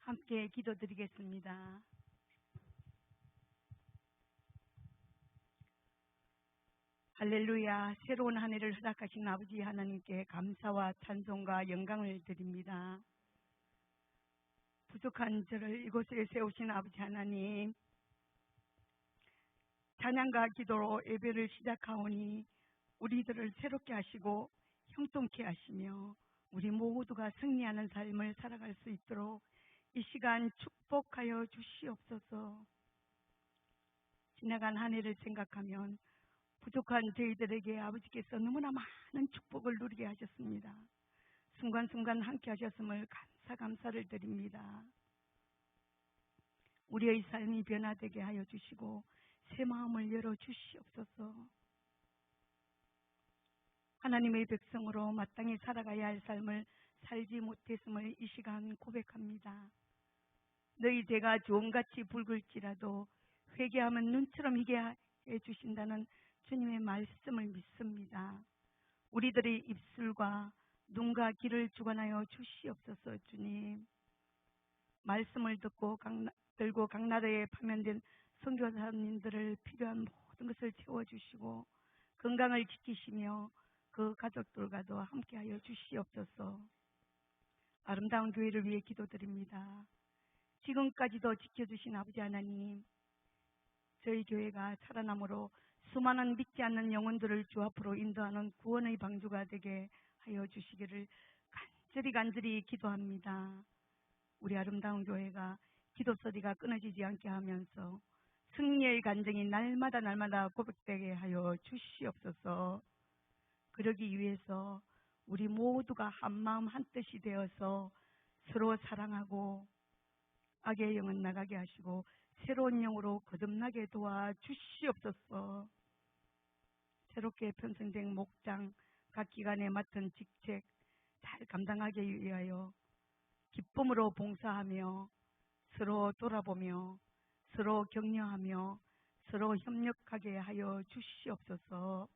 함께 기도드리겠습니다. 할렐루야. 새로운 한 해를 허락하신 아버지 하나님께 감사와 찬송과 영광을 드립니다. 부족한 저를 이곳에 세우신 아버지 하나님, 찬양과 기도로 예배를 시작하오니 우리들을 새롭게 하시고 형통케 하시며 우리 모두가 승리하는 삶을 살아갈 수 있도록 이 시간 축복하여 주시옵소서. 지나간 한 해를 생각하면 부족한 저희들에게 아버지께서 너무나 많은 축복을 누리게 하셨습니다. 순간순간 함께 하셨음을 감사를 드립니다. 우리의 삶이 변화되게 하여 주시고 새 마음을 열어 주시옵소서. 하나님의 백성으로 마땅히 살아가야 할 삶을 살지 못했음을 이 시간 고백합니다. 너희 죄가 주홍같이 붉을지라도 회개하면 눈처럼 희게 해주신다는 주님의 말씀을 믿습니다. 우리들의 입술과 눈과 귀를 주관하여 주시옵소서. 주님, 말씀을 들고 각 나라에 파면된 선교사님들을 필요한 모든 것을 채워주시고 건강을 지키시며 그 가족들과도 함께하여 주시옵소서. 아름다운 교회를 위해 기도드립니다. 지금까지도 지켜주신 아버지 하나님, 저희 교회가 살아남으로 수많은 믿지 않는 영혼들을 주 앞으로 인도하는 구원의 방주가 되게 하여 주시기를 간절히 기도합니다. 우리 아름다운 교회가 기도 소리가 끊어지지 않게 하면서 승리의 간증이 날마다 고백되게 하여 주시옵소서. 그러기 위해서 우리 모두가 한마음 한뜻이 되어서 서로 사랑하고 악의 영은 나가게 하시고 새로운 영으로 거듭나게 도와주시옵소서. 새롭게 편성된 목장, 각 기관에 맡은 직책 잘 감당하기 위하여 기쁨으로 봉사하며 서로 돌아보며 서로 격려하며 서로 협력하게 하여 주시옵소서.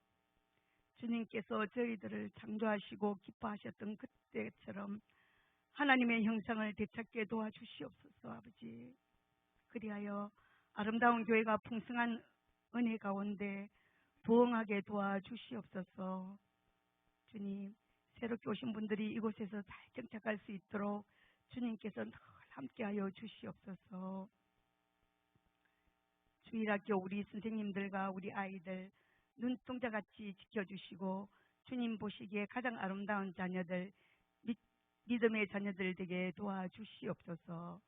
주님께서 저희들을 창조하시고 기뻐하셨던 그때처럼 하나님의 형상을 되찾게 도와주시옵소서. 아버지, 그리하여 아름다운 교회가 풍성한 은혜 가운데 부흥하게 도와주시옵소서. 주님, 새롭게 오신 분들이 이곳에서 잘 정착할 수 있도록 주님께서 늘 함께하여 주시옵소서. 주일학교 우리 선생님들과 우리 아이들 눈동자같이 지켜주시고 주님 보시기에 가장 아름다운 자녀들, 믿음의 자녀들 되게 도와주시옵소서.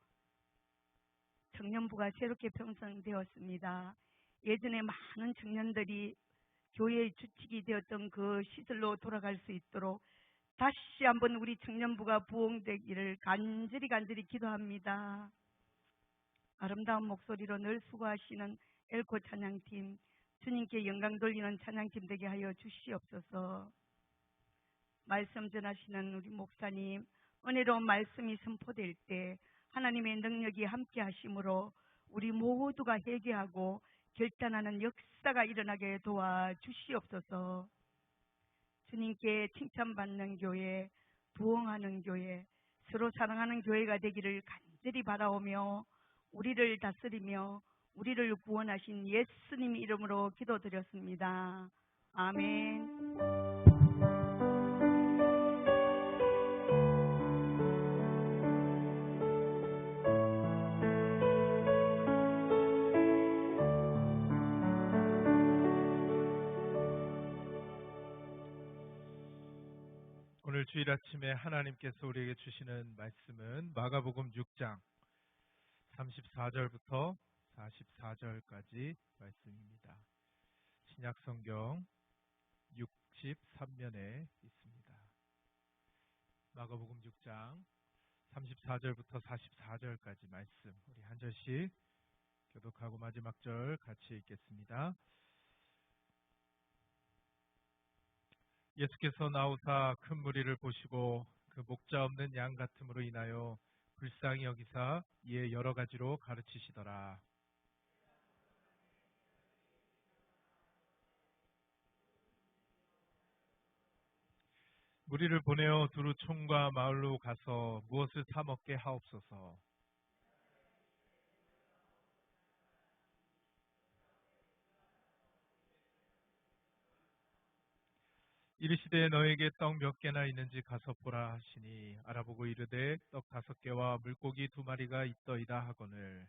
청년부가 새롭게 편성되었습니다. 예전에 많은 청년들이 교회의 주축이 되었던 그 시절로 돌아갈 수 있도록 다시 한번 우리 청년부가 부흥되기를 간절히 기도합니다. 아름다운 목소리로 늘 수고하시는 엘코 찬양팀, 주님께 영광 돌리는 찬양팀 되게 하여 주시옵소서. 말씀 전하시는 우리 목사님, 은혜로운 말씀이 선포될 때 하나님의 능력이 함께 하심으로 우리 모두가 회개하고 결단하는 역사가 일어나게 도와주시옵소서. 주님께 칭찬받는 교회, 부흥하는 교회, 서로 사랑하는 교회가 되기를 간절히 바라오며 우리를 다스리며 우리를 구원하신 예수님 이름으로 기도드렸습니다. 아멘. 오늘 주일 아침에 하나님께서 우리에게 주시는 말씀은 마가복음 6장 34절부터 44절까지 말씀입니다. 신약성경 63면에 있습니다. 마가복음 6장 34절부터 44절까지 말씀, 우리 한 절씩 교독하고 마지막 절 같이 읽겠습니다. 예수께서 나오사 큰 무리를 보시고 그 목자 없는 양 같음으로 인하여 불쌍히 여기사 이에 여러 가지로 가르치시더라. 무리를 보내어 두루 촌과 마을로 가서 무엇을 사 먹게 하옵소서. 이르시되 너에게 떡 몇 개나 있는지 가서 보라 하시니 알아보고 이르되 떡 5개와 물고기 2마리가 있더이다 하거늘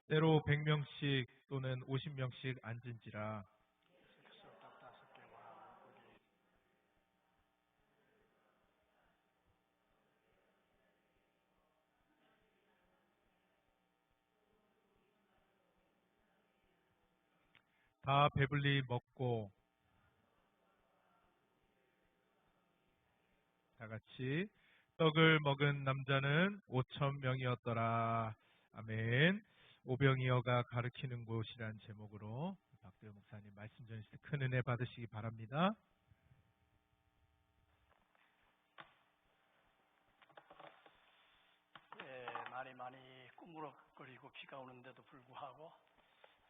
때로 100명씩 또는 50명씩 앉은지라. 다 배불리 먹고 다 같이 떡을 먹은 남자는 5,000명이었더라. 아멘. 오병이어가 가르치는 곳이란 제목으로 박대호 목사님 말씀 전하실 때 큰 은혜 받으시기 바랍니다. 많이 꾸물거리고 비가 오는데도 불구하고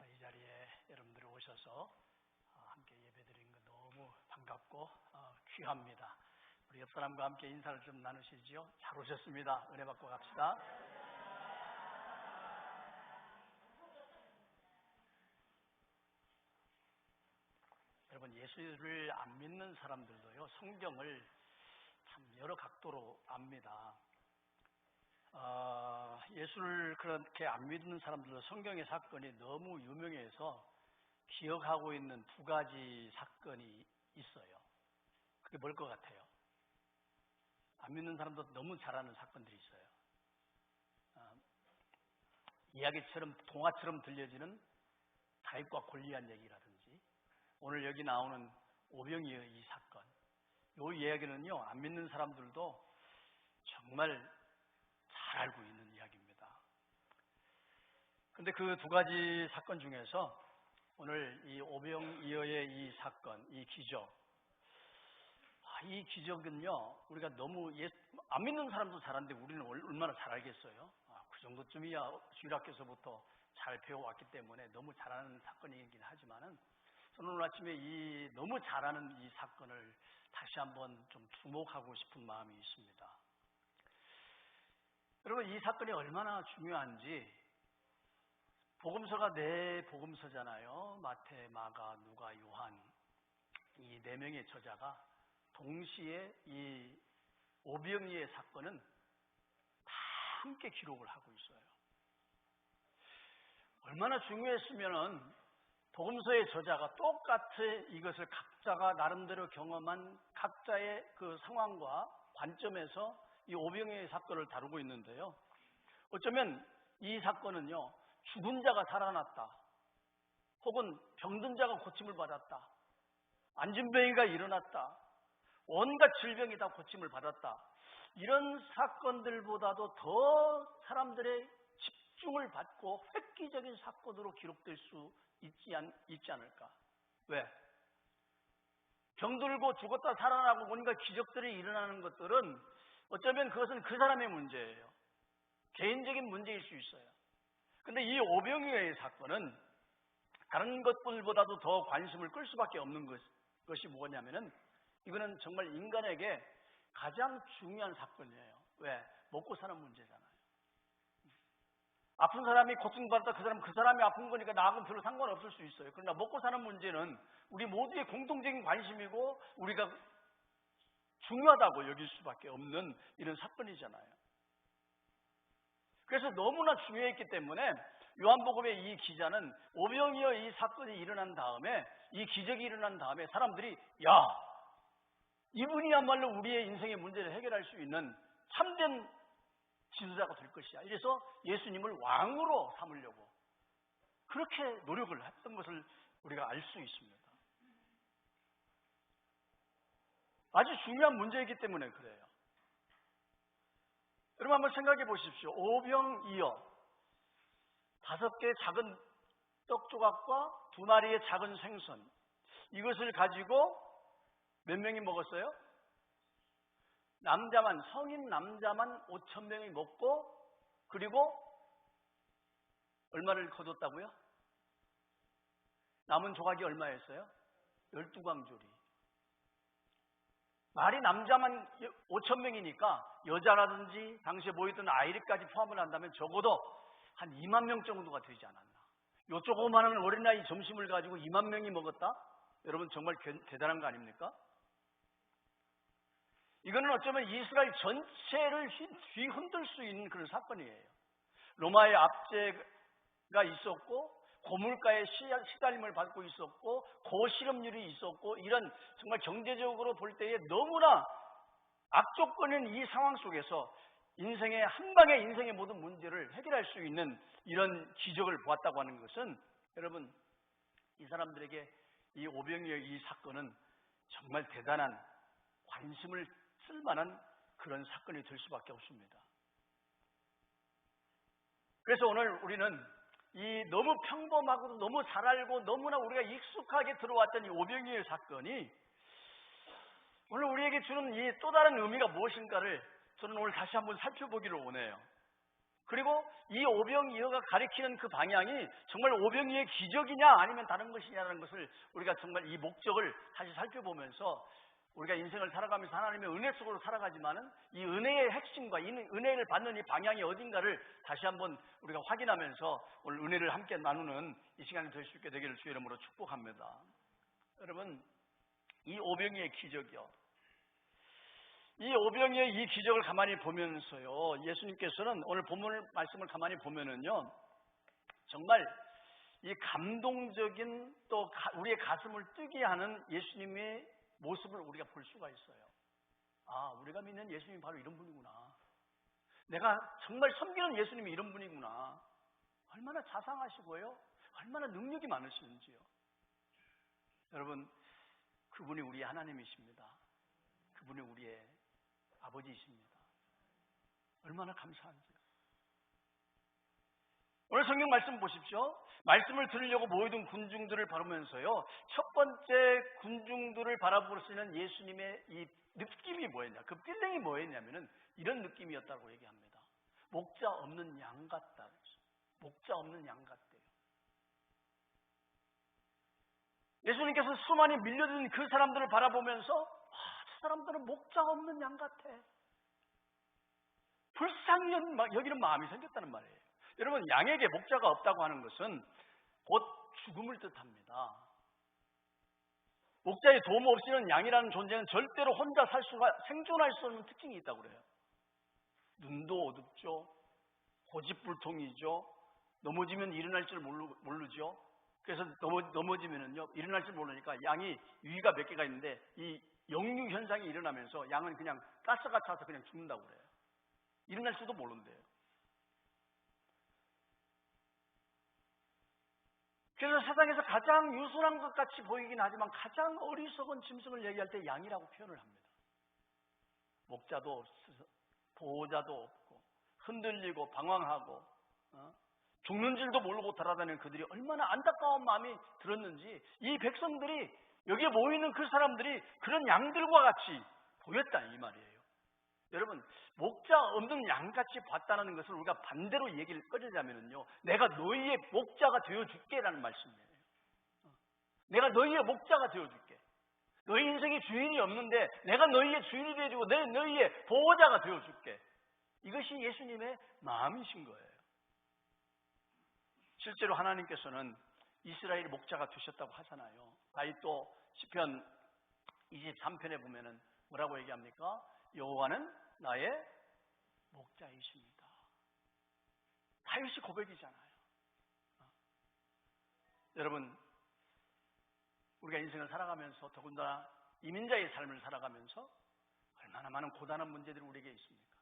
이 자리에 여러분들이 오셔서 함께 예배드리는 거 너무 반갑고 귀합니다. 우리 옆 사람과 함께 인사를 좀 나누시지요. 잘 오셨습니다. 은혜 받고 갑시다. 여러분, 예수를 안 믿는 사람들도요, 성경을 참 여러 각도로 압니다. 예수를 그렇게 안 믿는 사람들도 성경의 사건이 너무 유명해서 기억하고 있는 2가지 사건이 있어요. 그게 뭘 것 같아요? 안 믿는 사람도 너무 잘 아는 사건들이 있어요. 이야기처럼, 동화처럼 들려지는 다윗과 골리앗 얘기라든지, 오늘 여기 나오는 오병이어의 이 사건, 이 이야기는요, 안 믿는 사람들도 정말 잘 알고 있는 이야기입니다. 근데 그 2가지 사건 중에서 오늘 이 오병이어의 이 사건, 이 기적, 이 기적은요, 우리가 너무 안 믿는 사람도 잘하는데 우리는 얼마나 잘 알겠어요? 그 정도쯤이야 주일학교에서부터 잘 배워왔기 때문에 너무 잘 아는 사건이긴 하지만은, 저는 오늘 아침에 이 너무 잘 아는 이 사건을 다시 한번 좀 주목하고 싶은 마음이 있습니다. 여러분, 이 사건이 얼마나 중요한지, 복음서가 4복음서잖아요. 마태, 마가, 누가, 요한, 이 4명의 저자가 동시에 이 오병이어의 사건은 다 함께 기록을 하고 있어요. 얼마나 중요했으면은 복음서의 저자가 똑같이 이것을 각자가 나름대로 경험한 각자의 그 상황과 관점에서 이 오병이어의 사건을 다루고 있는데요. 어쩌면 이 사건은요, 죽은 자가 살아났다, 혹은 병든 자가 고침을 받았다, 안진뱅이가 일어났다, 온갖 질병이 다 고침을 받았다, 이런 사건들보다도 더 사람들의 집중을 받고 획기적인 사건으로 기록될 수 있지 않을까. 왜? 병들고 죽었다 살아나고 온갖 기적들이 일어나는 것들은 어쩌면 그것은 그 사람의 문제예요. 개인적인 문제일 수 있어요. 그런데 이 오병이어의 사건은 다른 것들보다도 더 관심을 끌 수밖에 없는 것이 뭐냐면은, 이거는 정말 인간에게 가장 중요한 사건이에요. 왜? 먹고 사는 문제잖아요. 아픈 사람이 고통받았다, 그 사람이 아픈 거니까 나하고는 별로 상관없을 수 있어요. 그러나 먹고 사는 문제는 우리 모두의 공통적인 관심이고 우리가 중요하다고 여길 수밖에 없는 이런 사건이잖아요. 그래서 너무나 중요했기 때문에 요한복음의 이 기자는 오병이어 이 사건이 일어난 다음에, 이 기적이 일어난 다음에 사람들이, 야, 이분이야말로 우리의 인생의 문제를 해결할 수 있는 참된 지도자가 될 것이야. 이래서 예수님을 왕으로 삼으려고 그렇게 노력을 했던 것을 우리가 알 수 있습니다. 아주 중요한 문제이기 때문에 그래요. 여러분 한번 생각해 보십시오. 오병이어, 5개의 작은 떡조각과 2마리의 작은 생선, 이것을 가지고 몇 명이 먹었어요? 성인 남자만 5,000명이 먹고, 그리고 얼마를 거뒀다고요? 남은 조각이 얼마였어요? 12광조리. 말이 남자만 5,000명이니까 여자라든지 당시에 모이던 아이들까지 포함을 한다면 적어도 한 2만 명 정도가 되지 않았나. 요 조그마한 어린아이 점심을 가지고 2만 명이 먹었다? 여러분 정말 대단한 거 아닙니까? 이거는 어쩌면 이스라엘 전체를 뒤흔들 수 있는 그런 사건이에요. 로마의 압제가 있었고 고물가에 시달림을 받고 있었고 고실업률이 있었고 이런 정말 경제적으로 볼 때에 너무나 악조건인 이 상황 속에서 인생의 한 방에 인생의 모든 문제를 해결할 수 있는 이런 기적을 보았다고 하는 것은 여러분 이 사람들에게 이 오병이어의 이 사건은 정말 대단한 관심을 쓸만한 그런 사건이 될 수밖에 없습니다. 그래서 오늘 우리는 이 너무 평범하고도 너무 잘 알고 너무나 우리가 익숙하게 들어왔던 이 오병이어의 사건이 오늘 우리에게 주는 이 또 다른 의미가 무엇인가를 저는 오늘 다시 한번 살펴보기를 원해요. 그리고 이 오병이어가 가리키는 그 방향이 정말 오병이어의 기적이냐 아니면 다른 것이냐라는 것을 우리가 정말 이 목적을 다시 살펴보면서 우리가 인생을 살아가면서 하나님의 은혜 속으로 살아가지만은 이 은혜의 핵심과 이 은혜를 받는 이 방향이 어딘가를 다시 한번 우리가 확인하면서 오늘 은혜를 함께 나누는 이 시간이 될 수 있게 되기를 주의 이름으로 축복합니다. 여러분 이 오병이어의 기적이요. 이 오병이어의 이 기적을 가만히 보면서요. 예수님께서는 오늘 본문 말씀을 가만히 보면은요. 정말 이 감동적인 또 우리의 가슴을 뜨게 하는 예수님의 모습을 우리가 볼 수가 있어요. 아, 우리가 믿는 예수님이 바로 이런 분이구나. 내가 정말 섬기는 예수님이 이런 분이구나. 얼마나 자상하시고요. 얼마나 능력이 많으시는지요. 여러분, 그분이 우리의 하나님이십니다. 그분이 우리의 아버지이십니다. 얼마나 감사한지요. 오늘 성경 말씀 보십시오. 말씀을 들으려고 모여든 군중들을 바라보면서요. 첫 번째 군중들을 바라볼 수 있는 예수님의 이 느낌이 뭐였냐. 그 필링이 뭐였냐면은 이런 느낌이었다고 얘기합니다. 목자 없는 양 같다. 목자 없는 양 같대요. 예수님께서 수많이 밀려든 그 사람들을 바라보면서 저 사람들은 목자 없는 양 같아. 불쌍히 여기는 마음이 생겼다는 말이에요. 여러분 양에게 목자가 없다고 하는 것은 곧 죽음을 뜻합니다. 목자의 도움 없이는 양이라는 존재는 절대로 혼자 생존할 수 없는 특징이 있다고 그래요. 눈도 어둡죠. 고집불통이죠. 넘어지면 일어날 줄 모르죠. 그래서 넘어지면은요 일어날 줄 모르니까 양이 위가 몇 개가 있는데 이 역류 현상이 일어나면서 양은 그냥 가스가 차서 그냥 죽는다고 그래요. 일어날 줄도 모른대요. 그래서 세상에서 가장 유순한 것 같이 보이긴 하지만 가장 어리석은 짐승을 얘기할 때 양이라고 표현을 합니다. 목자도 없어서 보호자도 없고 흔들리고 방황하고 죽는 줄도 모르고 돌아다니는 그들이 얼마나 안타까운 마음이 들었는지 이 백성들이 여기에 모이는 그 사람들이 그런 양들과 같이 보였다 이 말이에요. 여러분 목자 없는 양같이 봤다는 것을 우리가 반대로 얘기를 꺼내자면요 내가 너희의 목자가 되어줄게라는 말씀이에요. 내가 너희의 목자가 되어줄게. 너희 인생에 주인이 없는데 내가 너희의 주인이 되어주고 너희의 보호자가 되어줄게. 이것이 예수님의 마음이신 거예요. 실제로 하나님께서는 이스라엘 목자가 되셨다고 하잖아요. 다윗도 시편 23편에 보면은 뭐라고 얘기합니까? 여호와는 나의 목자이십니다. 다윗이 고백이잖아요. 여러분 우리가 인생을 살아가면서 더군다나 이민자의 삶을 살아가면서 얼마나 많은 고단한 문제들이 우리에게 있습니까?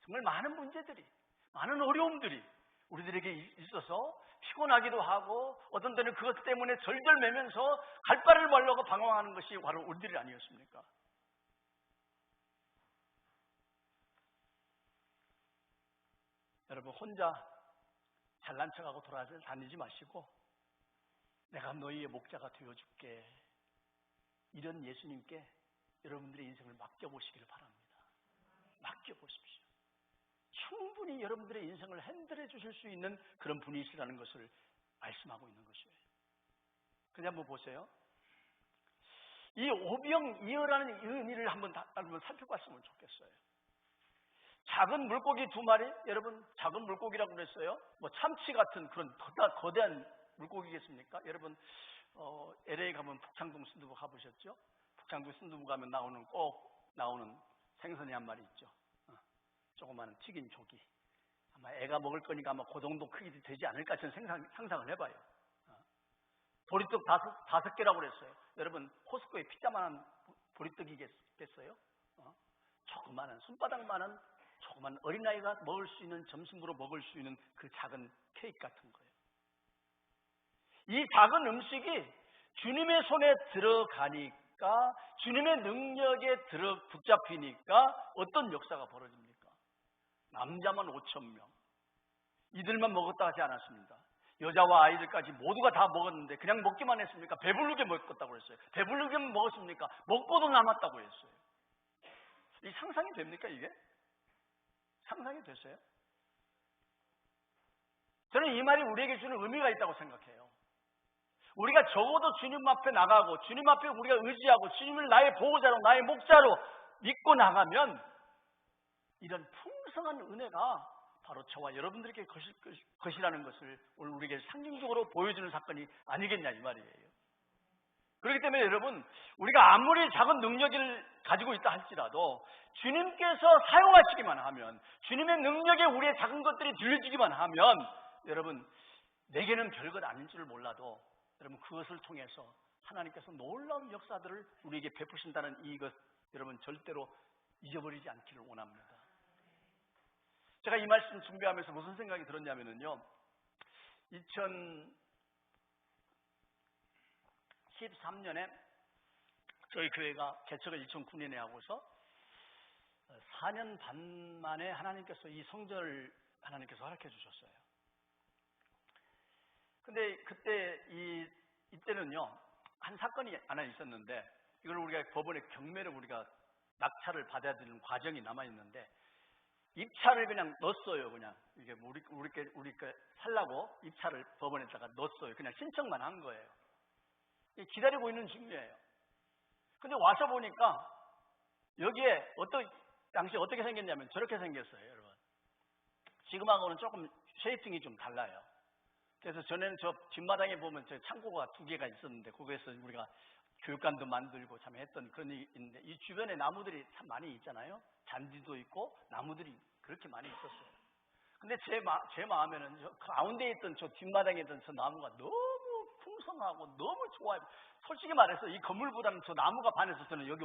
정말 많은 문제들이 많은 어려움들이 우리들에게 있어서 피곤하기도 하고 어떤 때는 그것 때문에 절절매면서 갈 바를 몰라고 방황하는 것이 바로 우리들이 아니었습니까? 여러분 혼자 잘난 척하고 돌아다니지 마시고 내가 너희의 목자가 되어줄게 이런 예수님께 여러분들의 인생을 맡겨보시기를 바랍니다. 맡겨보십시오. 충분히 여러분들의 인생을 핸들해 주실 수 있는 그런 분이시라는 것을 말씀하고 있는 것이에요. 그냥 한번 보세요. 이 오병이어라는 의미를 한번 살펴봤으면 좋겠어요. 작은 물고기 2마리, 여러분 작은 물고기라고 그랬어요. 뭐 참치 같은 그런 거대한 물고기겠습니까? 여러분 LA 가면 북창동 순두부 가보셨죠? 북창동 순두부 가면 꼭 나오는 생선이 한 마리 있죠. 조그마한 튀긴 조기. 아마 애가 먹을 거니까 아마 그 정도 크기 되지 않을까 저는 상상을 해봐요. 보리떡 5개라고 그랬어요. 여러분 코스코에 피자만한 보리떡이겠어요? 조그마한 손바닥만한 조그만 어린아이가 먹을 수 있는, 점심으로 먹을 수 있는 그 작은 케이크 같은 거예요. 이 작은 음식이 주님의 손에 들어가니까, 주님의 능력에 붙잡히니까 어떤 역사가 벌어집니까? 남자만 5,000명. 이들만 먹었다 하지 않았습니다. 여자와 아이들까지 모두가 다 먹었는데 그냥 먹기만 했습니까? 배부르게 먹었다고 그랬어요. 배부르게 먹었습니까? 먹고도 남았다고 했어요. 이 상상이 됩니까 이게? 상상이 됐어요? 저는 이 말이 우리에게 주는 의미가 있다고 생각해요. 우리가 적어도 주님 앞에 나가고 주님 앞에 우리가 의지하고 주님을 나의 보호자로 나의 목자로 믿고 나가면 이런 풍성한 은혜가 바로 저와 여러분들에게 것이라는 것을 오늘 우리에게 상징적으로 보여주는 사건이 아니겠냐 이 말이에요. 그렇기 때문에 여러분, 우리가 아무리 작은 능력을 가지고 있다 할지라도 주님께서 사용하시기만 하면, 주님의 능력에 우리의 작은 것들이 들려지기만 하면, 여러분 내게는 별것 아닌 줄 몰라도 여러분 그것을 통해서 하나님께서 놀라운 역사들을 우리에게 베푸신다는 이것, 여러분 절대로 잊어버리지 않기를 원합니다. 제가 이 말씀 준비하면서 무슨 생각이 들었냐면요, 2013년에 저희 교회가 개척을 2009년에 하고서 4년 반 만에 하나님께서 이 성전을 하나님께서 허락해 주셨어요. 근데 그때 이때는요 한 사건이 하나 있었는데, 이걸 우리가 법원에 경매를 우리가 낙찰을 받아야 되는 과정이 남아 있는데, 입찰을 그냥 넣었어요. 그냥 이게 우리께 살라고 입찰을 법원에다가 넣었어요. 그냥 신청만 한 거예요. 기다리고 있는 중이에요. 근데 와서 보니까 여기에 당시 어떻게 생겼냐면 저렇게 생겼어요, 여러분. 지금하고는 조금 쉐이핑이 좀 달라요. 그래서 전에는 저 뒷마당에 보면 저 창고가 2개가 있었는데 거기에서 우리가 교육관도 만들고 참 했던 그런 일이 있는데, 이 주변에 나무들이 참 많이 있잖아요. 잔디도 있고 나무들이 그렇게 많이 있었어요. 근데 제 마음에는 저 가운데에 있던 저 뒷마당에 있던 저 나무가 너무 풍성하고 너무 좋아요. 솔직히 말해서 이 건물보다는 저 나무가 반해서 저는 여기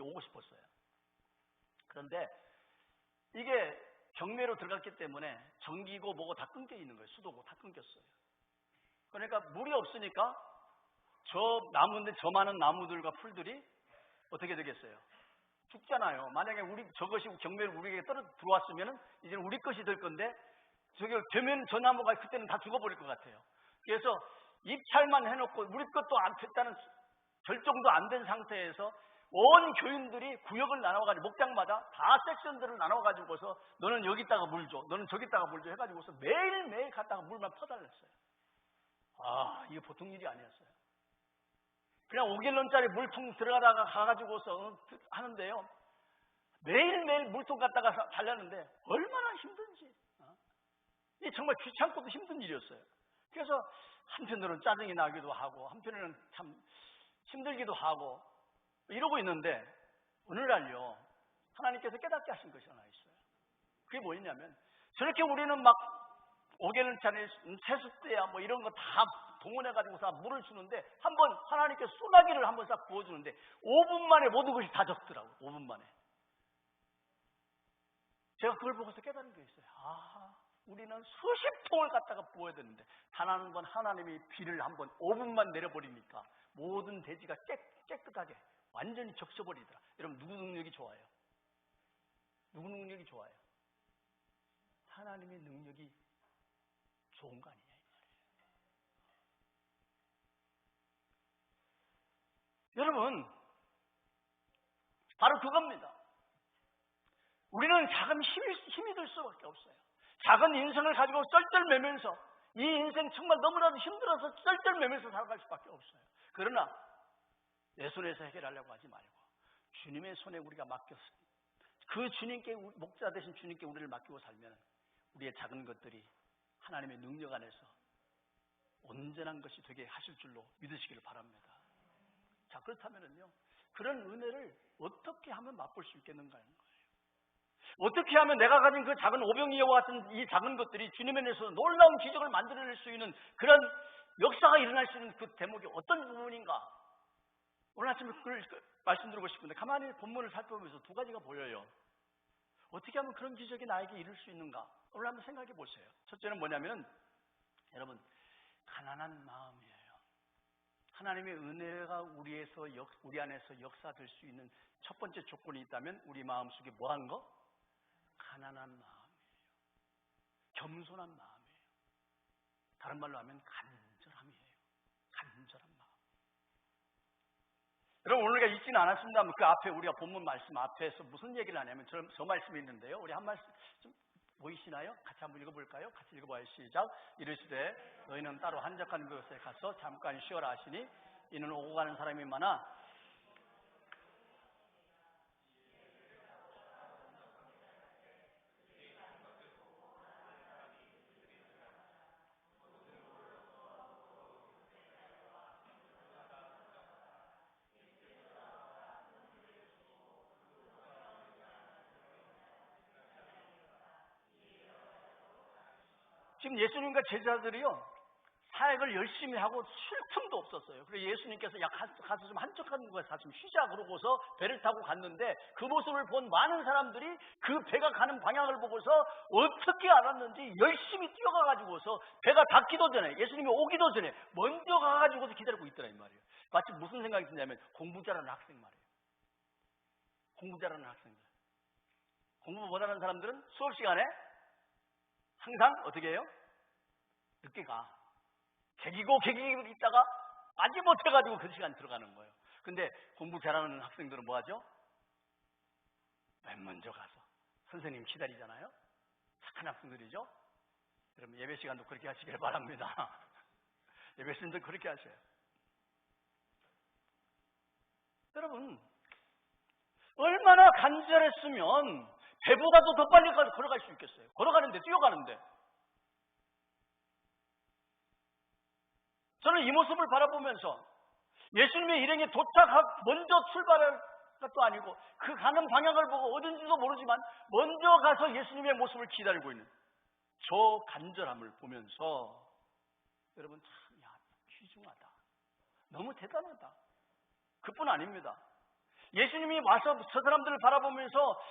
오고 싶었어요. 그런데 이게 경매로 들어갔기 때문에 전기고 뭐고 다 끊겨 있는 거예요. 수도고 다 끊겼어요. 그러니까 물이 없으니까 저 많은 나무들과 풀들이 어떻게 되겠어요? 죽잖아요. 만약에 저것이 경매로 우리에게 들어왔으면 이제 우리 것이 될 건데, 저게 되면 저 나무가 그때는 다 죽어버릴 것 같아요. 그래서 입찰만 해놓고 우리 것도 안 됐다는 결정도 안 된 상태에서 온 교인들이 구역을 나눠가지고 목장마다 다 섹션들을 나눠가지고서 너는 여기다가 물 줘, 너는 저기다가 물 줘 해가지고서 매일매일 갔다가 물만 퍼달랬어요. 이게 보통 일이 아니었어요. 그냥 5갤런짜리 물통 들어가다가 가가지고서 하는데요, 매일매일 물통 갖다가 달렸는데 얼마나 힘든지, 이게 정말 귀찮고도 힘든 일이었어요. 그래서 한편으로는 짜증이 나기도 하고 한편으로는 참 힘들기도 하고 이러고 있는데, 오늘날요 하나님께서 깨닫게 하신 것이 하나 있어요. 그게 뭐였냐면, 저렇게 우리는 막 5갤런짜리 세숫대야 뭐 이런 거 다 동원해가지고서 물을 주는데, 한번 하나님께 소나기를 한번 싹 부어주는데 5분 만에 모든 것이 다 적더라고. 5분 만에. 제가 그걸 보고서 깨달은 게 있어요. 우리는 수십 통을 갖다가 부어야 되는데 단 한 번 하나님이 비를 한번 5분만 내려버리니까 모든 대지가 깨끗하게 완전히 적셔버리더라. 여러분 누구 능력이 좋아요? 누구 능력이 좋아요? 하나님의 능력이 좋은 거 아니냐 이 말이에요. 여러분 바로 그겁니다. 우리는 작은 힘이 들 수밖에 없어요. 작은 인생을 가지고 쩔쩔매면서 이 인생 정말 너무나도 힘들어서 쩔쩔매면서 살아갈 수밖에 없어요. 그러나 내 손에서 해결하려고 하지 말고 주님의 손에 우리가 맡겼습니다. 그 주님께, 목자 되신 주님께 우리를 맡기고 살면 우리의 작은 것들이 하나님의 능력 안에서 온전한 것이 되게 하실 줄로 믿으시기를 바랍니다. 자, 그렇다면요, 그런 은혜를 어떻게 하면 맛볼 수 있겠는가 하는 거예요. 어떻게 하면 내가 가진 그 작은 오병이어와 같은 이 작은 것들이 주님의 내에서 놀라운 기적을 만들어낼 수 있는 그런 역사가 일어날 수 있는 그 대목이 어떤 부분인가? 오늘 아침에 그걸 말씀드리고 싶은데 가만히 본문을 살펴보면서 두 가지가 보여요. 어떻게 하면 그런 기적이 나에게 이룰 수 있는가? 오늘 한번 생각해 보세요. 첫째는 뭐냐면 여러분, 가난한 마음이에요. 하나님의 은혜가 우리 안에서 역사될 수 있는 첫 번째 조건이 있다면 우리 마음속에 뭐한 거? 가난한 마음이에요. 겸손한 마음이에요. 다른 말로 하면 간절함이에요. 간절한 마음. 여러분, 오늘 우리가 읽지는 않았습니다만 그 앞에 우리가 본문 말씀 앞에서 무슨 얘기를 하냐면 저 말씀이 있는데요. 우리 한 말씀 좀 보이시나요? 같이 한번 읽어볼까요? 같이 읽어봐요. 시작. 이르시되 너희는 따로 한적한 곳에 가서 잠깐 쉬어라 하시니 이는 오고 가는 사람이 많아 지금 예수님과 제자들이요, 사역을 열심히 하고 쉴 틈도 없었어요. 그래서 예수님께서 가서 좀 한적한 곳에 가서 좀 쉬자 그러고서 배를 타고 갔는데 그 모습을 본 많은 사람들이 그 배가 가는 방향을 보고서 어떻게 알았는지 열심히 뛰어가가지고서 배가 닿기도 전에, 예수님이 오기도 전에 먼저 가가지고서 기다리고 있더라 이 말이에요. 마치 무슨 생각이 드냐면 공부 잘하는 학생 말이에요. 공부 잘하는 학생들. 공부 못하는 사람들은 수업 시간에 항상 어떻게 해요? 늦게 가. 개기고 있다가 아직 못해가지고 그 시간 들어가는 거예요. 근데 공부 잘하는 학생들은 뭐 하죠? 맨 먼저 가서 선생님 기다리잖아요. 착한 학생들이죠. 여러분, 예배 시간도 그렇게 하시길 바랍니다. 예배 시간도 그렇게 하셔요. 여러분, 얼마나 간절했으면 배보다도 더 빨리 걸어갈 수 있겠어요. 걸어가는데, 뛰어가는데. 저는 이 모습을 바라보면서 예수님의 일행이 먼저 출발할 것도 아니고 그 가는 방향을 보고 어딘지도 모르지만 먼저 가서 예수님의 모습을 기다리고 있는 저 간절함을 보면서 여러분, 참, 귀중하다. 너무 대단하다. 그뿐 아닙니다. 예수님이 와서 저 사람들을 바라보면서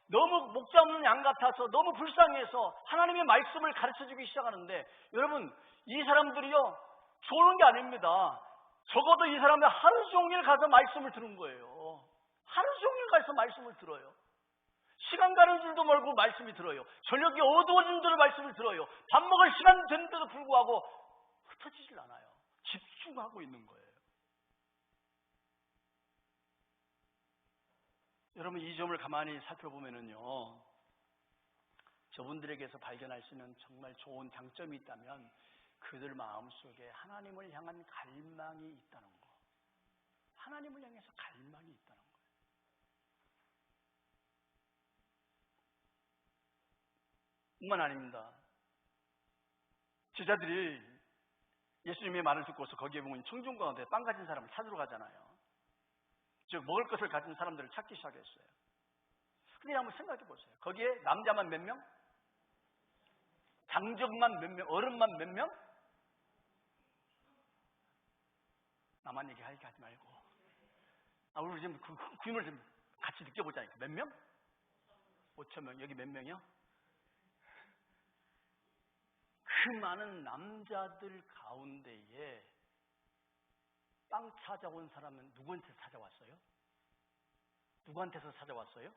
너무 목자 없는 양 같아서 너무 불쌍해서 하나님의 말씀을 가르쳐주기 시작하는데, 여러분, 이 사람들이요, 좋은 게 아닙니다. 적어도 이 사람들 하루 종일 가서 말씀을 들은 거예요. 하루 종일 가서 말씀을 들어요. 시간 가는 줄도 모르고 말씀이 들어요. 저녁이 어두워진 대로 말씀을 들어요. 밥 먹을 시간 됐는데도 불구하고 흩어지질 않아요. 집중하고 있는 거예요. 여러분, 이 점을 가만히 살펴보면은요, 저분들에게서 발견할 수 있는 정말 좋은 장점이 있다면 그들 마음속에 하나님을 향한 갈망이 있다는 거. 하나님을 향해서 갈망이 있다는 거예요. 뿐만 아닙니다. 제자들이 예수님의 말을 듣고서 거기에 보면 청중 가운데 빵 가진 사람을 찾으러 가잖아요. 즉 먹을 것을 가진 사람들을 찾기 시작했어요. 근데 한번 생각해 보세요. 거기에 남자만 몇 명? 장정만 몇 명? 어른만 몇 명? 나만 얘기하지 말고. 우리 지금 그 규모를 좀 같이 느껴보자니까. 몇 명? 5,000명. 여기 몇 명이요? 그 많은 남자들 가운데에 빵 찾아온 사람은 누구한테 찾아왔어요? 누구한테서 찾아왔어요?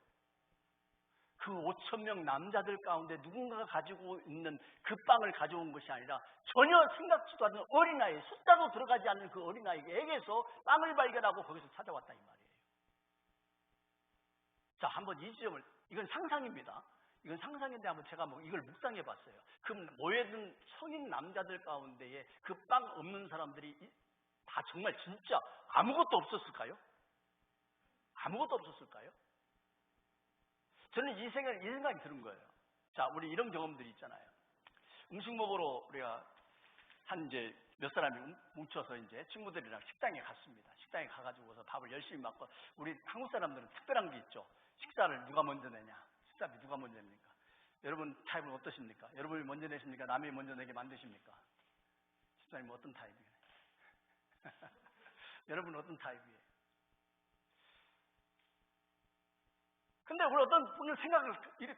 그 5,000명 남자들 가운데 누군가가 가지고 있는 그 빵을 가져온 것이 아니라 전혀 생각지도 않는 어린아이, 숫자도 들어가지 않는 그 어린아이에게서 빵을 발견하고 거기서 찾아왔다 이 말이에요. 자, 한번 이 지점을, 이건 상상입니다. 이건 상상인데 한번 제가 이걸 묵상해 봤어요. 그 모여든 성인 남자들 가운데에 그 빵 없는 사람들이 다 정말 진짜 아무것도 없었을까요? 아무것도 없었을까요? 저는 이 생각이 드는 거예요. 자, 우리 이런 경험들이 있잖아요. 음식 먹으러 우리가 한 이제 몇 사람이 뭉쳐서 이제 친구들이랑 식당에 갔습니다. 식당에 가가지고서 밥을 열심히 먹고, 우리 한국 사람들은 특별한 게 있죠. 식사를 누가 먼저 내냐. 식사비 누가 먼저 냅니까? 여러분 타입은 어떠십니까? 여러분이 먼저 내십니까? 남이 먼저 내게 만드십니까? 집사님 어떤 타입이에요? 여러분은 어떤 타입이에요? 근데 우리 어떤 분은 생각을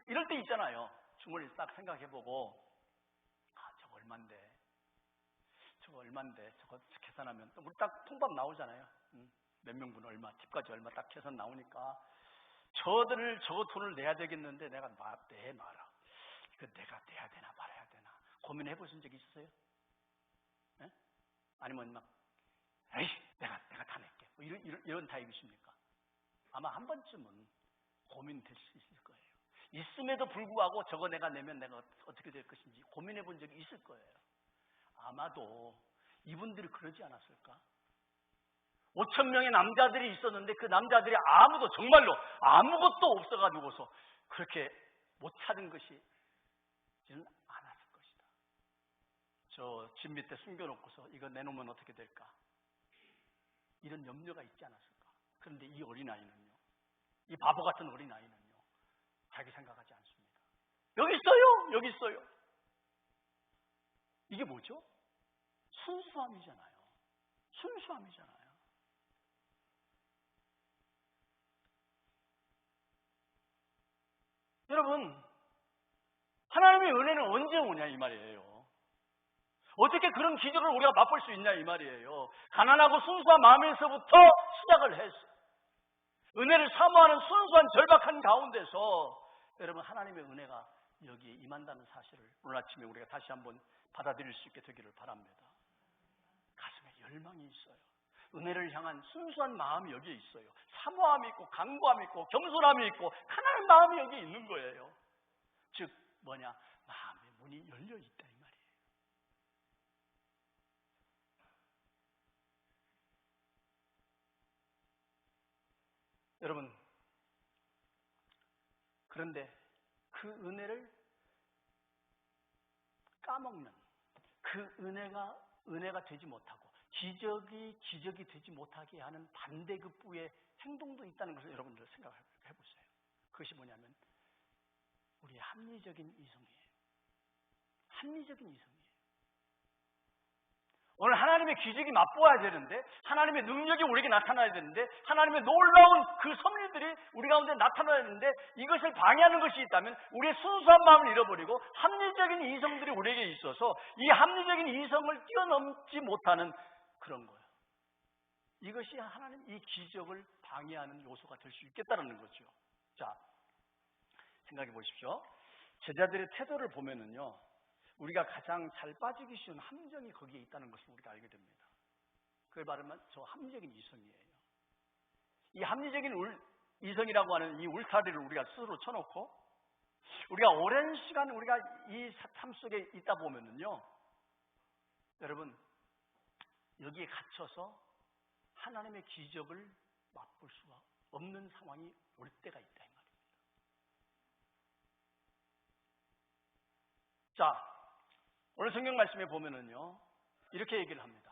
이럴 때 있잖아요. 주머니 딱 생각해보고, 저거 얼만데 저거 계산하면 우리 딱 통밥 나오잖아요. 몇 명분 얼마, 팁까지 얼마 딱 계산 나오니까 저거 돈을 내야 되겠는데 내가 내 마라. 이거 내가 내야 되나 말아야 되나 고민해 보신 적 있으세요? 네? 아니면 막 에이 내가 다 낼게 뭐 이런 타입이십니까? 아마 한 번쯤은 고민될 수 있을 거예요. 있음에도 불구하고 저거 내가 내면 내가 어떻게 될 것인지 고민해 본 적이 있을 거예요. 아마도 이분들이 그러지 않았을까? 5,000명의 남자들이 있었는데 그 남자들이 아무도 정말로 아무것도 없어가지고서 그렇게 못 찾은 것이 이는 않았을 것이다. 저 집 밑에 숨겨놓고서 이거 내놓으면 어떻게 될까? 이런 염려가 있지 않았을까? 그런데 이 어린아이는요, 이 바보 같은 어린아이는요, 자기 생각하지 않습니다. 여기 있어요. 이게 뭐죠? 순수함이잖아요. 여러분, 하나님의 은혜는 언제 오냐 이 말이에요. 어떻게 그런 기적을 우리가 맛볼 수 있냐 이 말이에요. 가난하고 순수한 마음에서부터 시작을 해서 은혜를 사모하는 순수한 절박한 가운데서 여러분 하나님의 은혜가 여기에 임한다는 사실을 오늘 아침에 우리가 다시 한번 받아들일 수 있게 되기를 바랍니다. 가슴에 열망이 있어요. 은혜를 향한 순수한 마음이 여기에 있어요. 사모함이 있고 간구함이 있고 겸손함이 있고 가난한 마음이 여기에 있는 거예요. 즉 뭐냐? 마음의 문이 열려 있다 이 말이에요. 여러분, 그런데 그 은혜를 까먹는, 그 은혜가 되지 못하고 기적이 되지 못하게 하는 반대급부의 행동도 있다는 것을 여러분들 생각해 보세요. 그것이 뭐냐면 우리의 합리적인 이성이에요. 오늘 하나님의 기적이 맛보아야 되는데, 하나님의 능력이 우리에게 나타나야 되는데, 하나님의 놀라운 그 섭리들이 우리 가운데 나타나야 되는데, 이것을 방해하는 것이 있다면 우리의 순수한 마음을 잃어버리고 합리적인 이성들이 우리에게 있어서 이 합리적인 이성을 뛰어넘지 못하는 그런 거예요. 이것이 하나님 이 기적을 방해하는 요소가 될 수 있겠다는 거죠. 자, 생각해 보십시오. 제자들의 태도를 보면은요, 우리가 가장 잘 빠지기 쉬운 함정이 거기에 있다는 것을 우리가 알게 됩니다. 그걸 말하면 저 합리적인 이성이에요. 이 합리적인 이성이라고 하는 이 울타리를 우리가 스스로 쳐놓고 우리가 오랜 시간 우리가 이 삶 속에 있다 보면은요, 여러분 여기에 갇혀서 하나님의 기적을 맛볼 수가 없는 상황이 올 때가 있다 이 말입니다. 자, 오늘 성경 말씀에 보면은요, 이렇게 얘기를 합니다.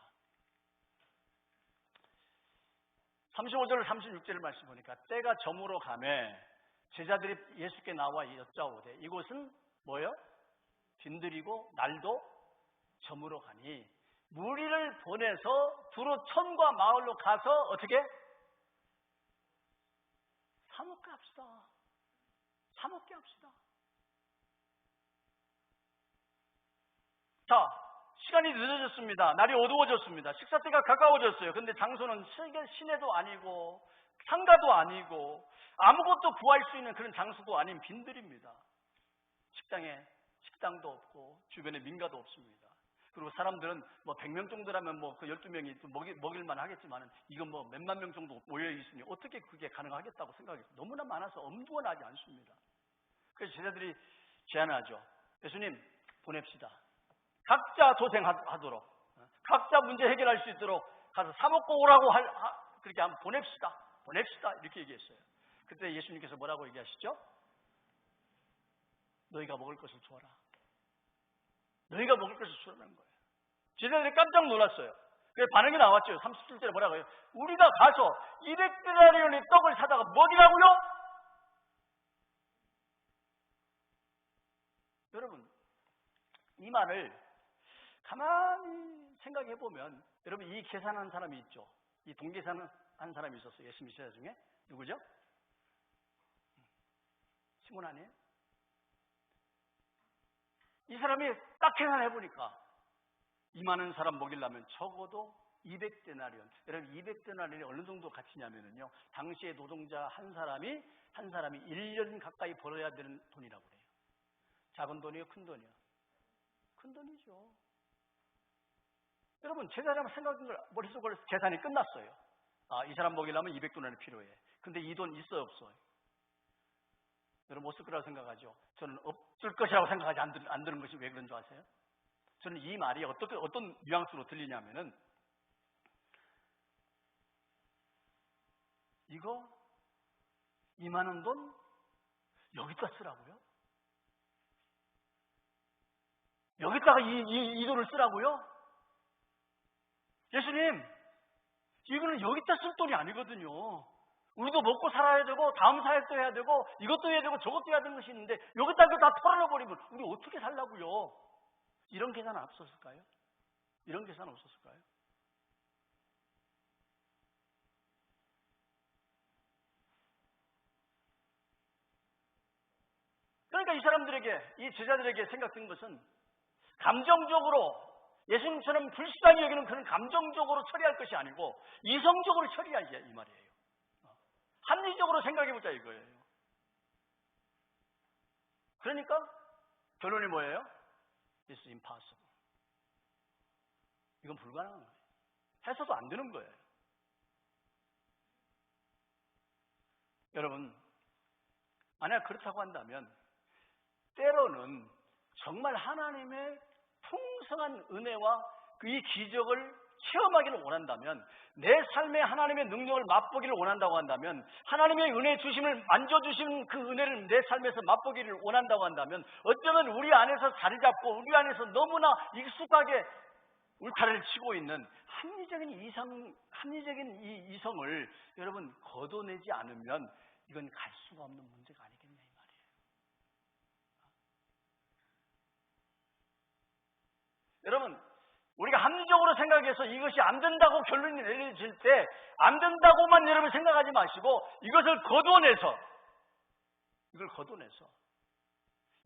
35절 36절 말씀 보니까 때가 저물어 가매 제자들이 예수께 나와 여짜오되 이곳은 뭐예요? 빈들이고 날도 저물어 가니 무리를 보내서 두루 촌과 마을로 가서 어떻게? 사 먹게 합시다. 자, 시간이 늦어졌습니다. 날이 어두워졌습니다. 식사 때가 가까워졌어요. 근데 장소는 시내도 아니고 상가도 아니고 아무것도 구할 수 있는 그런 장소도 아닌 빈들입니다. 식당도 없고 주변에 민가도 없습니다. 그리고 사람들은 뭐 100명 정도라면 뭐 그 12명이 또 먹일만 하겠지만은 이건 뭐 몇만 명 정도 모여 있으니 어떻게 그게 가능하겠다고 생각해요. 너무나 많아서 엄두가 나지 않습니다. 그래서 제자들이 제안하죠. 예수님 보냅시다. 각자 도생하도록, 각자 문제 해결할 수 있도록 가서 사 먹고 오라고 그렇게 한번 보냅시다. 이렇게 얘기했어요. 그때 예수님께서 뭐라고 얘기하시죠? 너희가 먹을 것을 주어라. 너희가 먹을 것을 주라는 거예요. 제자들이 깜짝 놀랐어요. 그래서 반응이 나왔죠. 37절에 뭐라고 해요? 우리가 가서 200데나리온의 떡을 사다가 먹이라고요? 여러분, 이 말을 가만히 생각해 보면, 여러분 이 계산한 사람이 있죠. 이 동계산한 사람이 있었어요. 예수 믿는 제자 중에. 누구죠? 시몬 아니에요? 이 사람이 딱 계산해 보니까 이 많은 사람 먹이려면 적어도 200데나리온. 여러분 200데나리온이 어느 정도 가치냐면요. 당시의 노동자 한 사람이 1년 가까이 벌어야 되는 돈이라고 그래요. 작은 돈이요, 큰 돈이요? 큰 돈이죠. 여러분 제자라면 생각한 걸 머릿속으로 계산이 끝났어요. 아, 이 사람 먹이려면 200데나리온이 필요해. 근데 이 돈 있어요, 없어요? 여러분 못 쓸 거라고 생각하죠. 저는 없을 것이라고 생각하지 안 드는 것이 왜 그런 줄 아세요? 저는 이 말이 어떤 뉘앙스로 들리냐면은, 이거 이만한 돈 여기다 쓰라고요? 여기다가 이 돈을 쓰라고요? 예수님, 이거는 여기다 쓸 돈이 아니거든요. 우리도 먹고 살아야 되고 다음 사역도 해야 되고 이것도 해야 되고 저것도 해야 되는 것이 있는데 여기다 다 털어버리면 우리 어떻게 살라고요? 이런 계산은 없었을까요? 이런 계산은 없었을까요? 그러니까 이 사람들에게, 이 제자들에게 생각된 것은 감정적으로 예수님처럼 불쌍히 여기는 그런 감정적으로 처리할 것이 아니고 이성적으로 처리하자 이 말이에요. 합리적으로 생각해보자 이거예요. 그러니까 결론이 뭐예요? It's impossible. 이건 불가능한 거예요. 해서도 안 되는 거예요. 여러분, 만약 그렇다고 한다면 때로는 정말 하나님의 풍성한 은혜와 이 기적을 체험하기를 원한다면, 내 삶에 하나님의 능력을 맛보기를 원한다고 한다면, 하나님의 은혜 주심을 만져주신 그 은혜를 내 삶에서 맛보기를 원한다고 한다면, 어쩌면 우리 안에서 자리 잡고 우리 안에서 너무나 익숙하게 울타리를 치고 있는 합리적인 이 이성을 여러분 걷어내지 않으면 이건 갈 수가 없는 문제가 아니겠냐 이 말이에요. 여러분, 우리가 합리적으로 생각해서 이것이 안 된다고 결론이 내려질 때 안 된다고만 여러분 생각하지 마시고 이것을 거둬내서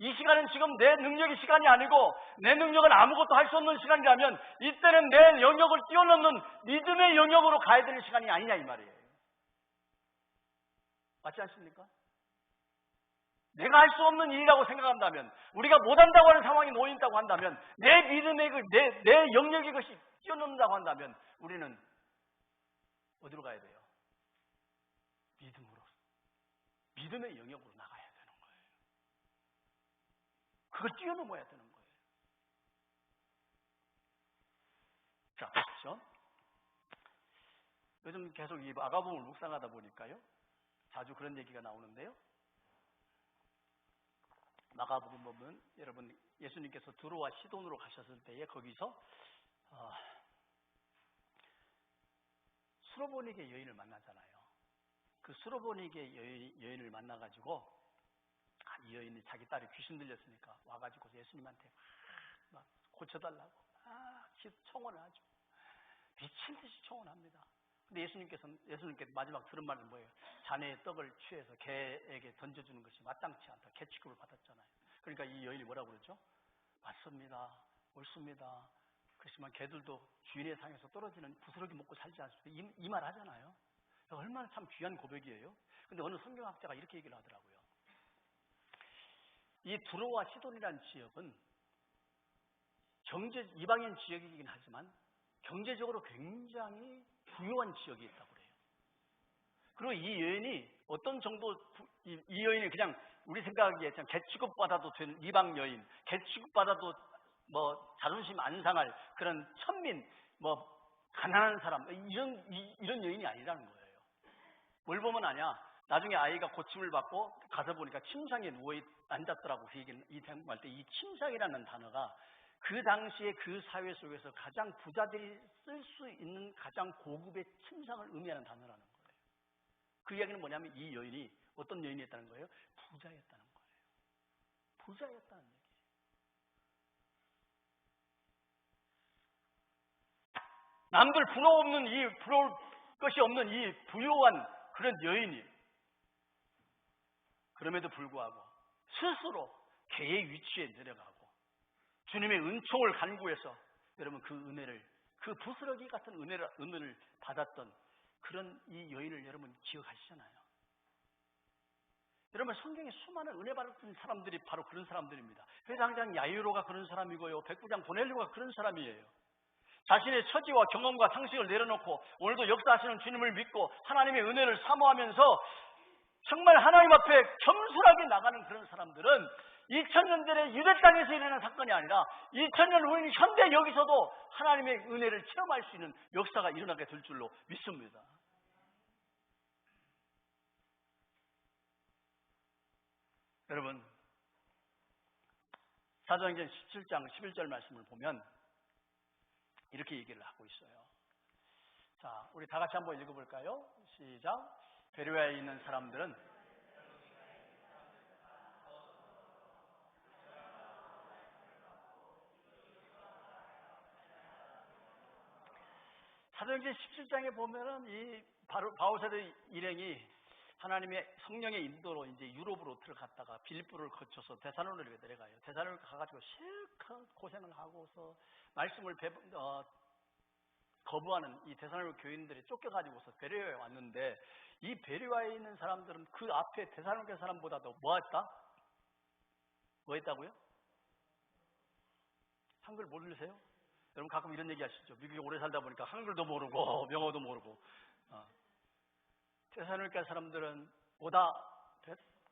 이 시간은 지금 내 능력의 시간이 아니고 내 능력은 아무것도 할 수 없는 시간이라면 이때는 내 영역을 뛰어넘는 믿음의 영역으로 가야 되는 시간이 아니냐 이 말이에요. 맞지 않습니까? 내가 할 수 없는 일이라고 생각한다면, 우리가 못한다고 하는 상황이 놓인다고 한다면, 내 믿음의 내 영역의 것이 뛰어넘는다고 한다면 우리는 어디로 가야 돼요? 믿음의 영역으로 나가야 되는 거예요. 그걸 뛰어넘어야 되는 거예요. 자, 그렇죠? 요즘 계속 이 마가복음을 묵상하다 보니까요, 자주 그런 얘기가 나오는데요. 마가복음 보면 여러분 예수님께서 두로와 시돈으로 가셨을 때에 거기서 수로보니게 여인을 만나잖아요. 그 수로보니게 여인을 만나가지고 이 여인이 자기 딸이 귀신 들렸으니까 와가지고 예수님한테 막 고쳐달라고 청혼을 하죠. 미친 듯이 청혼합니다. 근데 예수님께 마지막 들은 말은 뭐예요? 자네의 떡을 취해서 개에게 던져주는 것이 마땅치 않다. 개 취급을 받았잖아요. 그러니까 이 여인이 뭐라고 그러죠? 맞습니다. 옳습니다. 그렇지만 개들도 주인의 상에서 떨어지는 부스러기 먹고 살지 않습니까? 이 말 하잖아요. 얼마나 참 귀한 고백이에요. 근데 어느 성경학자가 이렇게 얘기를 하더라고요. 이 두로와 시돈이라는 지역은 이방인 지역이긴 하지만 경제적으로 굉장히 부유한 지역이 있다고 그래요. 그리고 이 여인이 어떤 정도, 이 여인이 그냥 우리 생각하기에 그냥 개 취급받아도 되는 이방 여인, 개 취급받아도 뭐 자존심 안 상할 그런 천민, 뭐 가난한 사람, 이런 여인이 아니라는 거예요. 뭘 보면 아냐? 나중에 아이가 고침을 받고 가서 보니까 침상에 누워 앉았더라고. 그 얘기를 이 대목할 때 이 침상이라는 단어가 그 당시에 그 사회 속에서 가장 부자들이 쓸 수 있는 가장 고급의 침상을 의미하는 단어라는 거예요. 그 이야기는 뭐냐면 이 여인이 어떤 여인이었다는 거예요? 부자였다는 거예요. 부자였다는 얘기예요. 남들 부러울 것이 없는 이 부유한 그런 여인이 그럼에도 불구하고 스스로 개의 위치에 내려가고 주님의 은총을 간구해서 여러분 그 은혜를, 그 부스러기 같은 은혜를 받았던 그런 이 여인을 여러분 기억하시잖아요. 여러분 성경에 수많은 은혜 받은 사람들이 바로 그런 사람들입니다. 회당장 야이로가 그런 사람이고요. 백부장 고넬료가 그런 사람이에요. 자신의 처지와 경험과 상식을 내려놓고 오늘도 역사하시는 주님을 믿고 하나님의 은혜를 사모하면서 정말 하나님 앞에 겸손하게 나가는 그런 사람들은 2000년 전에 유대 땅에서 일어난 사건이 아니라 2000년 후인 현대 여기서도 하나님의 은혜를 체험할 수 있는 역사가 일어나게 될 줄로 믿습니다. 여러분, 사도행전 17장 11절 말씀을 보면 이렇게 얘기를 하고 있어요. 자, 우리 다 같이 한번 읽어볼까요? 시작. 베레아에 있는 사람들은 사도행전 17장에 보면은 이 바울사도 일행이 하나님의 성령의 인도로 이제 유럽으로 들어갔다가 빌립보를 거쳐서 데살로니가로 내려가요. 데살로니가 가가지고 실컷 고생을 하고서 말씀을 거부하는 이 데살로니가 교인들이 쫓겨가지고서 베레아에 왔는데 이 베레아에 있는 사람들은 그 앞에 데살로니가 사람보다도 뭐했다? 뭐 했다고요? 한글 모르세요? 여러분 가끔 이런 얘기 하시죠. 미국에 오래 살다 보니까 한글도 모르고 영어도 모르고. 데살로니가 사람들은 보다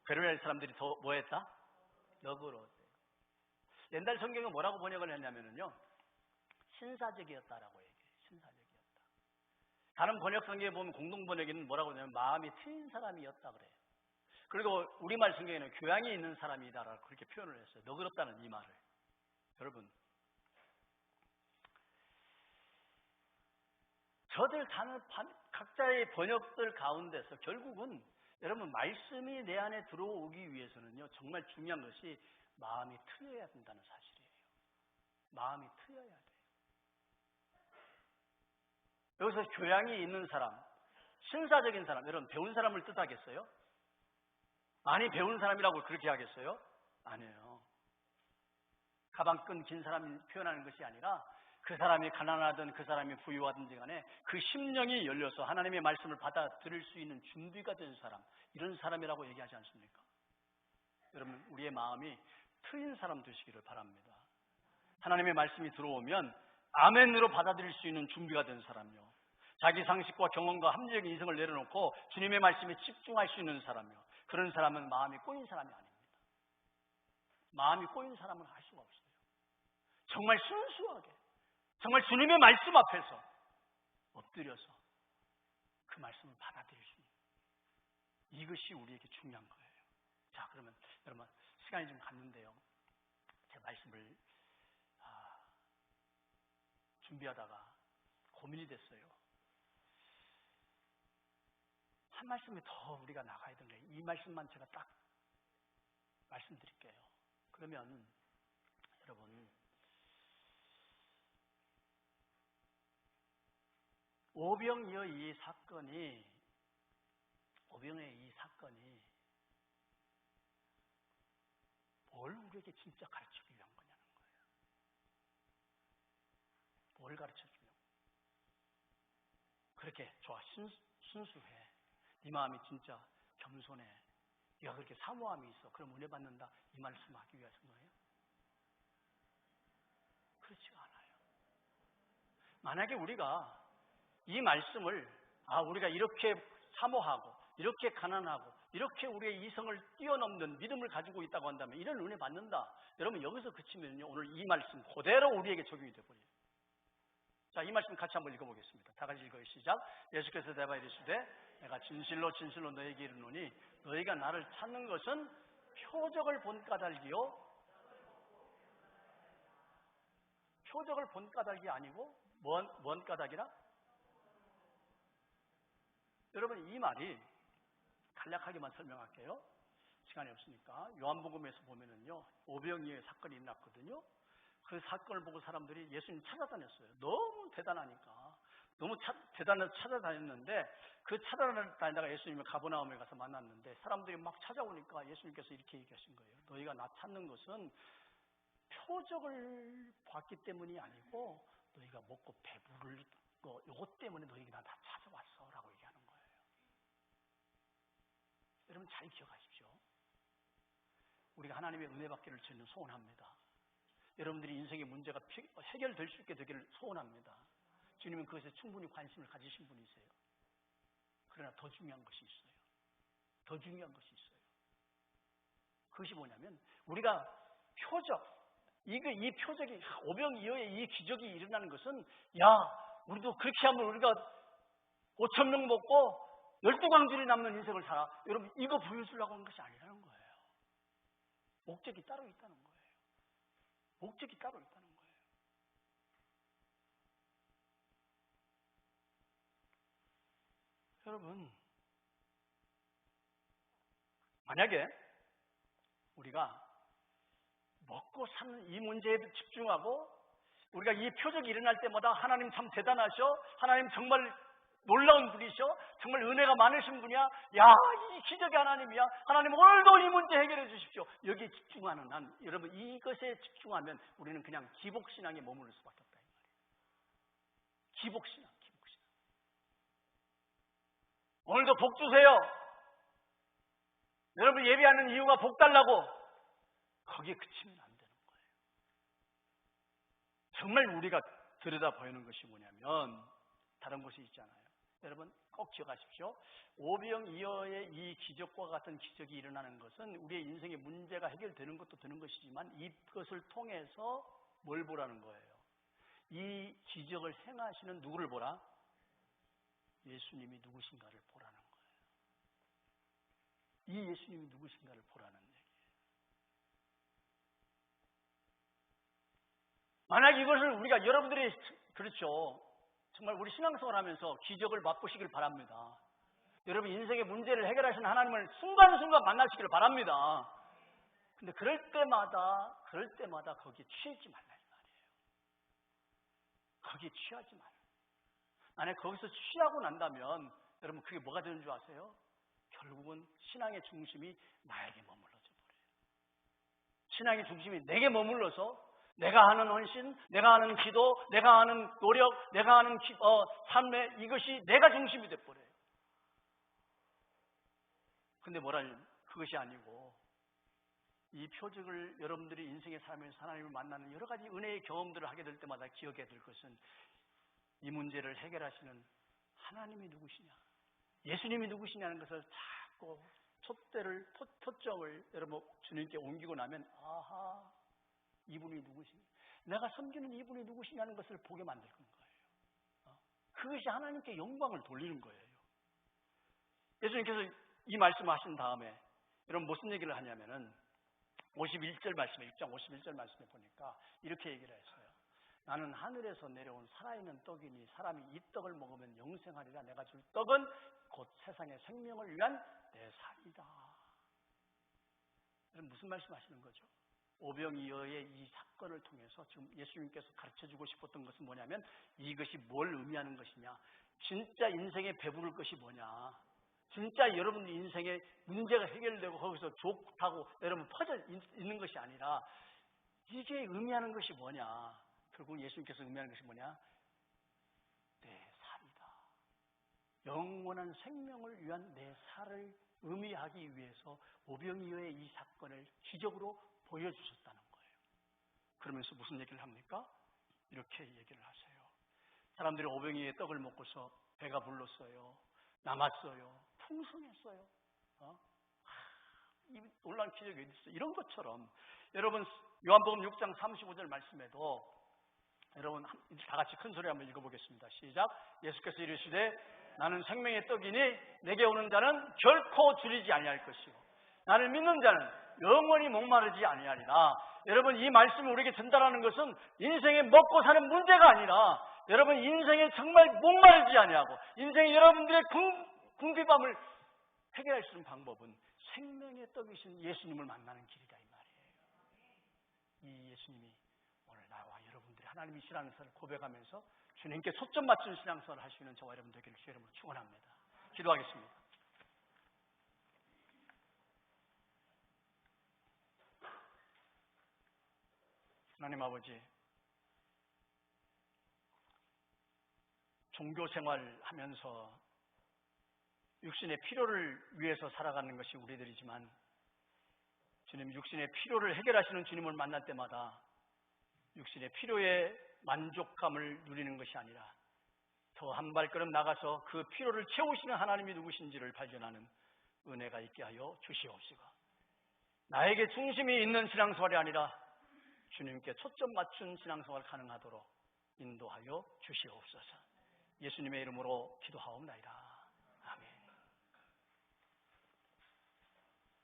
베레아 사람들이 더 뭐했다? 너그러웠어요. 옛날 성경은 뭐라고 번역을 했냐면요, 신사적이었다라고 얘기해요. 신사적이었다. 다른 번역 성경에 보면 공동 번역에는 뭐라고 하냐면 마음이 트인 사람이었다 그래요. 그리고 우리말 성경에는 교양이 있는 사람이다라고 그렇게 표현을 했어요. 너그럽다는 이 말을. 여러분, 저들 다른 각자의 번역들 가운데서 결국은 여러분 말씀이 내 안에 들어오기 위해서는요, 정말 중요한 것이 마음이 트여야 된다는 사실이에요. 마음이 트여야 돼요. 여기서 교양이 있는 사람, 신사적인 사람, 여러분 배운 사람을 뜻하겠어요? 많이 배운 사람이라고 그렇게 하겠어요? 아니에요. 가방끈 긴 사람이 표현하는 것이 아니라 그 사람이 가난하든 그 사람이 부유하든지 간에 그 심령이 열려서 하나님의 말씀을 받아들일 수 있는 준비가 된 사람, 이런 사람이라고 얘기하지 않습니까? 여러분, 우리의 마음이 트인 사람 되시기를 바랍니다. 하나님의 말씀이 들어오면 아멘으로 받아들일 수 있는 준비가 된 사람이요, 자기 상식과 경험과 합리적인 이성을 내려놓고 주님의 말씀에 집중할 수 있는 사람이요, 그런 사람은 마음이 꼬인 사람이 아닙니다. 마음이 꼬인 사람은 할 수가 없어요. 정말 순수하게, 정말 주님의 말씀 앞에서 엎드려서 그 말씀을 받아들일 수 있는, 이것이 우리에게 중요한 거예요. 자, 그러면 여러분 시간이 좀 갔는데요, 제 말씀을 준비하다가 고민이 됐어요. 한 말씀에 더 우리가 나가야 되는 거예요. 이 말씀만 제가 딱 말씀드릴게요. 그러면 여러분, 오병이어의 이 사건이 뭘 우리에게 진짜 가르치기 위한 거냐는 거예요. 뭘 가르쳐주려고? 그렇게 좋아, 순수해, 네 마음이 진짜 겸손해, 네가 그렇게 사모함이 있어, 그럼 은혜 받는다, 이 말씀하기 위해서 거예요? 그렇지가 않아요. 만약에 우리가 이 말씀을 우리가 이렇게 사모하고 이렇게 가난하고 이렇게 우리의 이성을 뛰어넘는 믿음을 가지고 있다고 한다면 이런 은혜 받는다, 여러분 여기서 그치면요, 오늘 이 말씀 그대로 우리에게 적용이 되어버려요. 자, 이 말씀 같이 한번 읽어보겠습니다. 다 같이 읽어요. 시작. 예수께서 대답하여 이르시되 내가 진실로 진실로 너에게 이르노니 너희가 나를 찾는 것은 표적을 본 까닭이요. 표적을 본 까닭이 아니고 뭔 까닭이라? 여러분 이 말이 간략하게만 설명할게요. 시간이 없으니까. 요한복음에서 보면은요, 오병이어의 사건이 일어났거든요. 그 사건을 보고 사람들이 예수님 찾아다녔어요. 너무 대단하니까. 너무 대단해서 찾아다녔는데 그 찾아다니다가 예수님을 가버나움에 가서 만났는데 사람들이 막 찾아오니까 예수님께서 이렇게 얘기하신 거예요. 너희가 나 찾는 것은 표적을 봤기 때문이 아니고 너희가 먹고 배부를 거 이것 때문에 너희가 나 찾아왔어 라고 얘기하는 거예요. 여러분 잘 기억하십시오. 우리가 하나님의 은혜 받기를 저는 소원합니다. 여러분들이 인생의 문제가 해결될 수 있게 되기를 소원합니다. 주님은 그것에 충분히 관심을 가지신 분이세요. 그러나 더 중요한 것이 있어요. 더 중요한 것이 있어요. 그것이 뭐냐면 우리가 표적, 이 표적이 오병이어의 이 기적이 일어나는 것은 우리도 그렇게 하면 우리가 5,000명 먹고 12광줄이 남는 인생을 살아. 여러분 이거 보여주려고 하는 것이 아니라는 거예요. 목적이 따로 있다는 거예요. 목적이 따로 있다는 거예요. 여러분 만약에 우리가 먹고 사는 이 문제에 집중하고 우리가 이 표적이 일어날 때마다 하나님 참 대단하셔. 하나님 정말 놀라운 분이셔. 정말 은혜가 많으신 분이야. 이 기적의 하나님이야. 하나님 오늘도 이 문제 해결해 주십시오. 여기에 집중하는 한 여러분 이것에 집중하면 우리는 그냥 기복신앙에 머무를 수밖에 없다. 이 말이에요. 기복신앙. 오늘도 복 주세요. 여러분 예배하는 이유가 복 달라고 거기에 그치면 안 되는 거예요. 정말 우리가 들여다보이는 것이 뭐냐면 다른 것이 있잖아요. 여러분 꼭 기억하십시오. 오병이어의 이 기적과 같은 기적이 일어나는 것은 우리의 인생의 문제가 해결되는 것도 되는 것이지만 이것을 통해서 뭘 보라는 거예요. 이 기적을 행하시는 누구를 보라? 예수님이 누구신가를 보라는 거예요. 이 예수님이 누구신가를 보라는 얘기예요. 만약 이것을 우리가 여러분들이 그렇죠. 정말 우리 신앙생활 하면서 기적을 맛보시길 바랍니다. 여러분 인생의 문제를 해결하시는 하나님을 순간순간 만나시기를 바랍니다. 근데 그럴 때마다 거기에 취하지 말라 이 말이에요. 거기에 취하지 말라. 만약 거기서 취하고 난다면 여러분 그게 뭐가 되는 줄 아세요? 결국은 신앙의 중심이 나에게 머물러져 버려요. 신앙의 중심이 내게 머물러서 내가 하는 헌신, 내가 하는 기도, 내가 하는 노력, 내가 하는 삶의 이것이 내가 중심이 돼버려요. 근데 그것이 아니고 이 표적을 여러분들이 인생의 삶에서 하나님을 만나는 여러 가지 은혜의 경험들을 하게 될 때마다 기억해야 될 것은 이 문제를 해결하시는 하나님이 누구시냐, 예수님이 누구시냐는 것을 자꾸 초점을 여러분 주님께 옮기고 나면 아하, 이분이 누구시냐, 내가 섬기는 이분이 누구시냐는 것을 보게 만들 거예요. 그것이 하나님께 영광을 돌리는 거예요. 예수님께서 이 말씀하신 다음에 여러분 무슨 얘기를 하냐면은 51절 말씀에 6장 51절 말씀에 보니까 이렇게 얘기를 했어요. 나는 하늘에서 내려온 살아있는 떡이니 사람이 이 떡을 먹으면 영생하리라. 내가 줄 떡은 곧 세상의 생명을 위한 내 살이다. 무슨 말씀하시는 거죠? 오병이어의 이 사건을 통해서 지금 예수님께서 가르쳐주고 싶었던 것은 뭐냐면 이것이 뭘 의미하는 것이냐, 진짜 인생에 배부를 것이 뭐냐, 진짜 여러분 인생에 문제가 해결되고 거기서 좋다고 여러분 퍼져 있는 것이 아니라 이게 의미하는 것이 뭐냐, 결국 예수님께서 의미하는 것이 뭐냐, 내 살이다. 영원한 생명을 위한 내 살을 의미하기 위해서 오병이어의 이 사건을 기적으로 보여주셨다는 거예요. 그러면서 무슨 얘기를 합니까? 이렇게 얘기를 하세요. 사람들이 오병이어의 떡을 먹고서 배가 불렀어요. 남았어요. 풍성했어요. 이 놀라운 기적이 어디 있어요? 이런 것처럼 여러분 요한복음 6장 35절 말씀에도 여러분 다 같이 큰 소리 한번 읽어보겠습니다. 시작. 예수께서 이르시되 나는 생명의 떡이니 내게 오는 자는 결코 줄이지 아니할 것이고 나를 믿는 자는 영원히 목마르지 아니하리라. 여러분, 이 말씀을 우리에게 전달하는 것은 인생에 먹고 사는 문제가 아니라 여러분 인생에 정말 목마르지 아니하고 인생에 여러분들의 궁핍함을 해결할 수 있는 방법은 생명의 떡이신 예수님을 만나는 길이다 이 말이에요. 이 예수님이 오늘 나와 여러분들이 하나님이 신앙생활을 고백하면서 주님께 초점 맞춘 신앙생활을 할 수 있는 저와 여러분 되기를 주의 이름으로 축원합니다. 기도하겠습니다. 하나님 아버지, 종교 생활하면서 육신의 필요를 위해서 살아가는 것이 우리들이지만 주님, 육신의 필요를 해결하시는 주님을 만날 때마다 육신의 필요의 만족감을 누리는 것이 아니라 더 한 발걸음 나가서 그 필요를 채우시는 하나님이 누구신지를 발견하는 은혜가 있게 하여 주시옵시고, 나에게 중심이 있는 신앙생활이 아니라 주님께 초점 맞춘 신앙생활 가능하도록 인도하여 주시옵소서. 예수님의 이름으로 기도하옵나이다.